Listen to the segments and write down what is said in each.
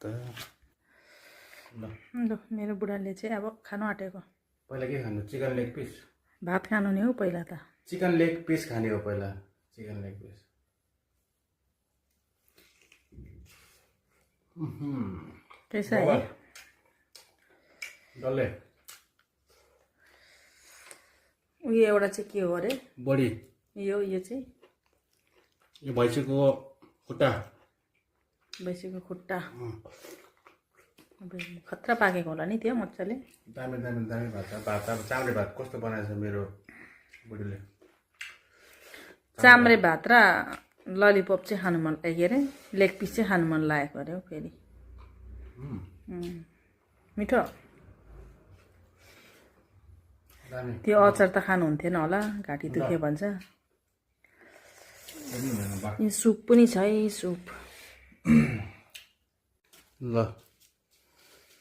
त ल मेरो बुढाले चाहिँ अब खानु आँटेको पहिला के खानु चिकन लेग पिस भात खानु नि हो पहिला त चिकन लेग पिस खाने हो पहिला चिकन लेग पिस कैसा है डल्ले उयो एउटा चाहिँ के हो अरे बडी यो चाहिँ यो भैँसीको खुट्टा भैँसीको खुट्टा खतरा पाकेको होला नि त्यो मजाले दामी दामी दामी भात भात अब चाम्रे भात कस्तो बनाएछ मेरो बुढीले चाम्रे भात र ललिपप चाहिँ खानु मन लाग्यो अरे लेग पिस चाहिँ खानु मन लागेको अरे हौ फेरि मिठो दामी त्यो अचार त खानुहुन्थेन होला घाँटी दुख्यो भन्छ यो सुप पनि छ है सुप ल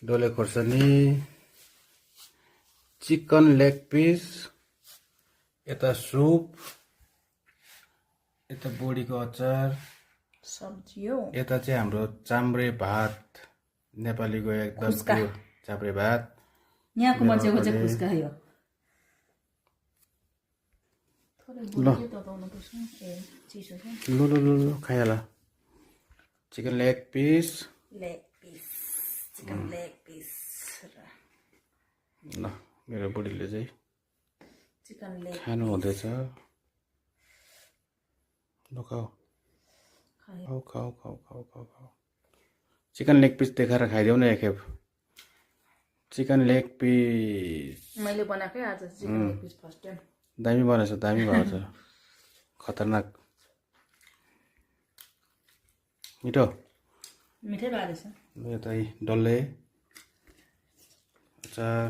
डोले खोर्सानी चिकन लेग पिस यता सुप यता बोडीको अचार सब्जी हो यता चाहिँ हाम्रो चाम्रे भात नेपालीको एकदम प्योर चाम्रे भात यहाँको मान्छेको चाहिँ खुस्का यो ल खाइहाल chicken leg piece chicken leg piece ल मेरो बुढीले चाहिँ चिकन लेग खानु हुँदैछ ल खाऊ खाऊ खाऊ खाऊ खाऊ खाऊ खाऊ चिकन लेग पिस देखाएर खाइदेऊ न एकखेप चिकन लेग पिस मैले बनाएकै आज chicken leg piece first time दामी बनाएछ दामी भएको छ खतरनाक मिठो मिठै लागेछ यता डल्ले अचार